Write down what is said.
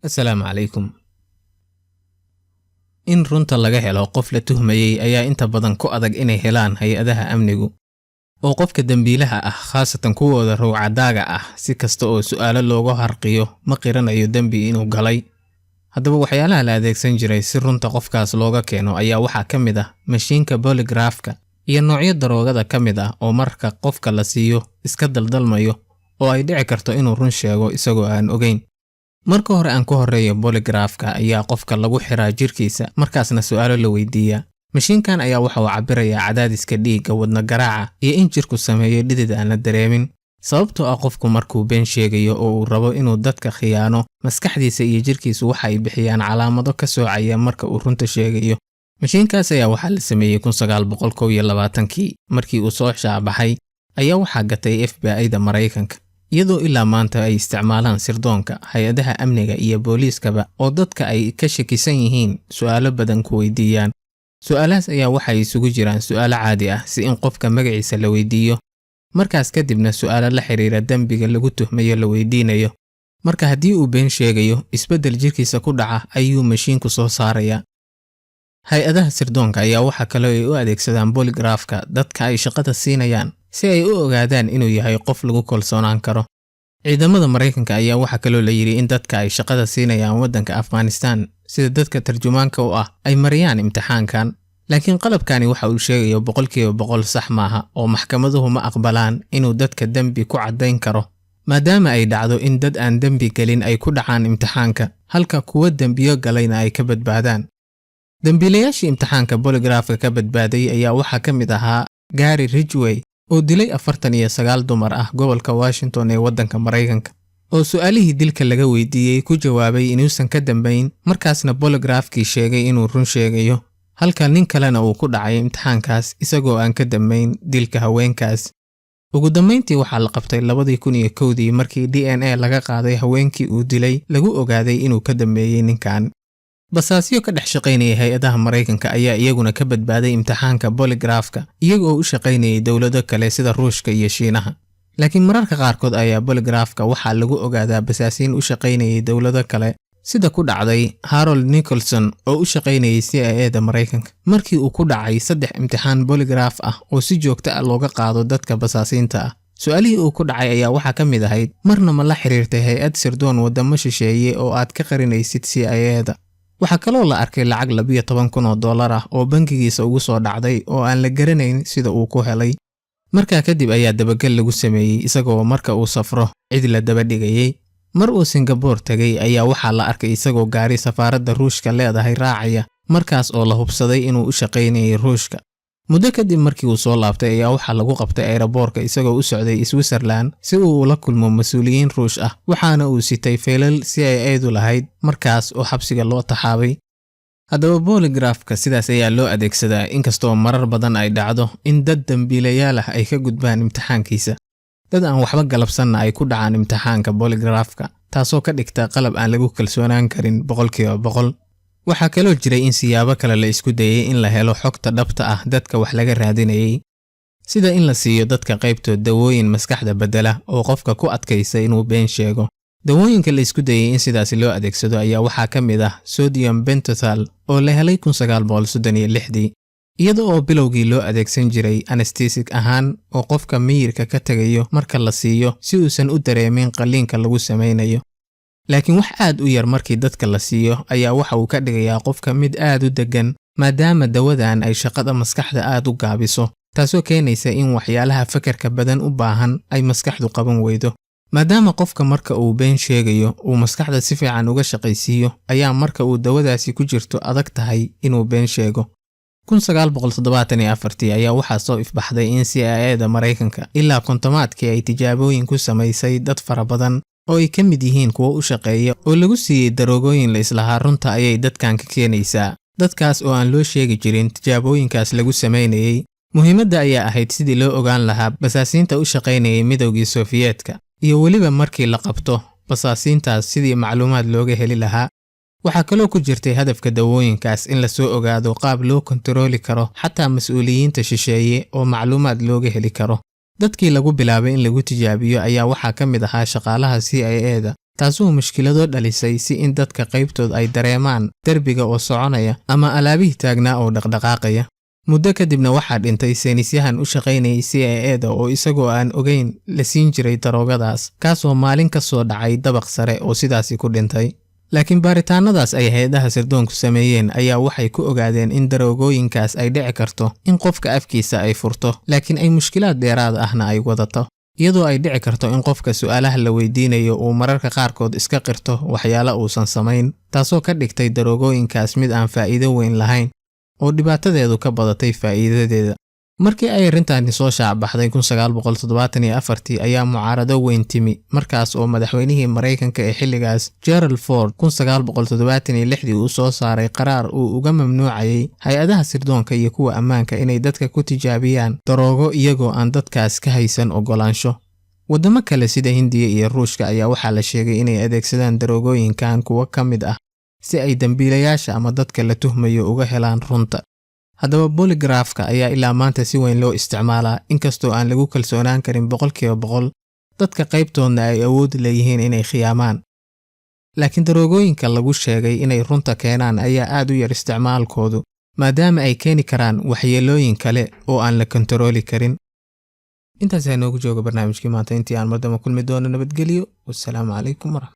Assalaamu calaykum. In runta laga helo qof la tuhmayay ayaa inta badan ku adag inay helaan hay-adaha amnigu. Oo qofka dambiilaha ah khaasatan kuwooda ruucadaaga ah si kasta oo su'aalo looga harqiyo ma qiranayo dambi inuu galay. Haddaba waxyaalaha la adeegsan jiray si runta qofkaas looga keeno ayaa waxaa ka mid ah mashiinka polygraphka iyo noocyo daroogada ka mid ah oo marka qofka la siiyo iska daldalmayo oo ay dhici karto inuu run sheego isagoo aan ogeyn. Marka hore aan ku horeeyo polygraphka ayaa qofka lagu xiraa jirkiisa markaasna su'aalo la weydiiyaa. Mashiinkan ayaa waxa uu cabirayaa cadaadiska dhiigga, wadna garaaca iyo in jirku sameeyo dhidid aan la dareemin. Sababtoo ah qofku markuu been sheegayo oo uu rabo inuu dadka khiyaano, maskaxdiisa iyo jirkiisu waxa ay bixiyaan calaamado ka soocaya marka uu runta sheegayo. Mashiinkaas ayaa waxaa la sameeyay 1921kii markii uu soo shaabaxay ayaa waxaa gatay FBI-da Mareykanka. Iyadoo ilaa maanta ay isticmaalaan sirdoonka, hay-adaha amniga iyo booliiskaba oo dadka ay ka shakisan yihiin su'aalo badan ku weydiiyaan. Su'aalahaas ayaa waxay isugu jiraan su'aalo caadi ah si in qofka magaciisa la weydiiyo, markaas kadibna su'aalo la xiriira dambiga lagu tuhmayo la weydiinayo. Marka haddii uu been sheegayo, isbeddel jirkiisa ku dhaca ayuu mashiinku soo saarayaa. Hay-adaha sirdoonka ayaa waxa kale oo ay u adeegsadaan polygraphka dadka ay shaqada siinayaan si ay u ogaadaan inuu yahay qof lagu kalsoonaan karo. Ciidamada Mareykanka ayaa waxa kale oo la yiri in dadka ay shaqada siinayaan waddanka Afghanistan sida dadka tarjumaanka u ah ay mariyaan imtixaankan. Laakiin qalabkani waxa uu sheegayo 100% sax maaha oo maxkamaduhu ma aqbalaan inuu dadka dambi ku caddayn karo. Maadaama ay dhacdo in dad aan dambi galin ay ku dhacaan imtixaanka, halka kuwa dambiyo galayna ay ka badbaadaan. Dambiilayaashii imtixaanka polygraphka ka badbaaday ayaa waxa ka mid ahaa Gary Ridgway oo dilay 49 dumar ah gobolka Washington ee waddanka Mareykanka, oo su'aalihii dilka laga weydiiyay ku jawaabay inuusan ka dambayn, markaasna polygraphkii sheegay inuu run sheegayo, halka nin kalena uu ku dhacay imtixaankaas isagoo aan ka dambayn dilka haweenkaas. Ugu dambeyntii waxaa la qabtay 2001 markii DNA laga qaaday haweenkii uu dilay lagu ogaaday inuu ka dambeeyay ninkan. Basaasyo ka dhex shaqaynaya hay-adaha Mareykanka ayaa iyaguna ka badbaaday imtixaanka polygraphka iyaga oo u shaqaynayay dawlado kale sida Ruushka iyo Shiinaha. Laakiin mararka qaarkood ayaa polygraphka waxaa lagu ogaadaa basaasiin u shaqaynayay dawlado kale sida ku dhacday Harold Nicholson oo u shaqaynayay CIA-da Mareykanka markii uu ku dhacay 3 imtixaan polygraph ah oo si joogto ah looga qaado dadka basaasiinta ah. Su'aalihii uu ku dhacay ayaa waxaa ka mid ahayd marna ma la xiriirtay hay-ad sirdoon wadamo shisheeye oo aad ka qarinaysid CIA-da. Waxaa kaloo la arkay lacag $12,000 ah oo bangigiisa ugu soo dhacday oo aan la garanayn sida uu ku helay. Markaa kadib ayaa dabagal lagu sameeyay isagoo marka uu safro cid la daba dhigayay. Mar uu Singapore tagay ayaa waxaa la arkay isagoo gaari safaaradda Ruushka leedahay raacaya, markaas oo la hubsaday inuu u shaqaynayay Ruushka. Muddo kadib markii uu soo laabtay ayaa waxaa lagu qabtay aeroboorka isagoo u socday Switzerland si uu ula kulmo mas'uuliyiin Ruush ah, waxaana uu sitay feelal CIA-du lahayd markaas oo xabsiga loo taxaabay. Haddaba polygraphka sidaas ayaa loo adeegsadaa inkastoo marar badan ay dhacdo in dad dambiilayaal ah ay ka gudbaan imtixaankiisa. Dad aan waxba galabsanna ay ku dhacaan imtixaanka polygraphka, taasoo ka dhigta qalab aan lagu kalsoonaan karin 100%. Waxaa kaloo jiray in siyaabo kale la isku dayay in la helo xogta dhabta ah dadka wax laga raadinayay, sida in la siiyo dadka qaybtood dawooyin maskaxda bedela oo qofka ku adkaysa inuu been sheego. Dawooyinka la isku dayay in sidaas loo adeegsado ayaa waxaa ka mid ah sodium pentothal oo la helay 1936, iyada oo bilowgii loo adeegsan jiray anesthetic ahaan oo qofka miyirka ka tagayo marka la siiyo si uusan u dareemin qaliinka lagu sameynayo. Laakiin wax aad u yar markii dadka la siiyo ayaa waxa uu ka dhigayaa qofka mid aad u degan, maadaama dawadan ay shaqada maskaxda aad u gaabiso, taasoo keenaysa in waxyaalaha fakarka badan u baahan ay maskaxdu qaban weydo. Maadaama qofka marka uu been sheegayo uu maskaxda si fiican uga shaqaysiiyo, ayaa marka uu dawadaasi ku jirto adag tahay inuu been sheego. 1974 ayaa waxaa soo ifbaxday in CIA-da Mareykanka ilaa kontomaadkii ay tijaabooyin ku samaysay dad fara badan oo ay ka mid yihiin kuwa u shaqeeya oo lagu siiyay daroogooyin la islahaa runta ayay dadkan ka keenaysaa. Dadkaas oo aan loo sheegi jirin tijaabooyinkaas lagu sameynayay. Muhiimadda ayaa ahayd sidii loo ogaan lahaa basaasiinta u shaqaynayay Midowgii Sofiyeetka iyo weliba markii la qabto basaasiintaas sidii macluumaad looga heli lahaa. Waxaa kaloo ku jirtay hadafka dawooyinkaas in la soo ogaado qaab loo kontarooli karo xataa mas'uuliyiinta shisheeye oo macluumaad looga heli karo. Dadkii lagu bilaabay in lagu tijaabiyo ayaa waxaa ka mid ahaa shaqaalaha CIA-da taasoo mushkilado dhalisay si in dadka qaybtood ay dareemaan derbiga oo soconaya ama alaabihii taagnaa oo dhaqdhaqaaqaya. Muddo kadibna waxaa dhintay saynisyahan u shaqaynayay CIA-da oo isagoo aan ogeyn la siin jiray daroogadaas, kaasoo maalin ka soo dhacay dabaq sare oo sidaasi ku dhintay. Laakiin baaritaanadaas ay hay'adaha sirdoonku sameeyeen ayaa waxay ku ogaadeen in daroogooyinkaas ay dhici karto in qofka afkiisa ay furto, laakiin ay mushkilaad dheeraad ahna ay wadato. Iyadoo ay dhici karto in qofka su'aalaha la weydiinayo uu mararka qaarkood iska qirto waxyaalo uusan samayn, taasoo ka dhigtay daroogooyinkaas mid aan faa'iido weyn lahayn oo dhibaatadeedu ka badatay faa'iidadeeda. Markii ay arrintaani soo shaacbaxday 1974 ayaa mucaarado weyn timi, markaas oo madaxweynihii Mareykanka ee xilligaas Gerald Ford 1976 uu soo saaray qaraar uu uga mamnuucayay hay'adaha sirdoonka iyo kuwa ammaanka inay dadka ku tijaabiyaan daroogo iyagoo aan dadkaas ka haysan ogolaansho. Wadamo kale sida Hindiya iyo Ruushka ayaa waxaa la sheegay inay adeegsadaan daroogooyinkan kuwa ka mid ah si ay dambiilayaasha ama dadka la tuhmayo uga helaan runta. Haddaba polygraphka ayaa ilaa maanta si weyn loo isticmaalaa, inkastoo aan lagu kalsoonaan karin 100%, dadka qaybtoodna ay awood leeyihiin inay khiyaamaan. Laakiin daroogooyinka lagu sheegay inay runta keenaan ayaa aad u yar isticmaalkoodu, maadaama ay keeni karaan waxyeelooyin kale oo aan la kontarooli karin. Intaas ayaa noogu jooga barnaamijkii maanta. Intii aan mar dambe kulmi doono, nabadgelyo. Wassalaamu calaykum.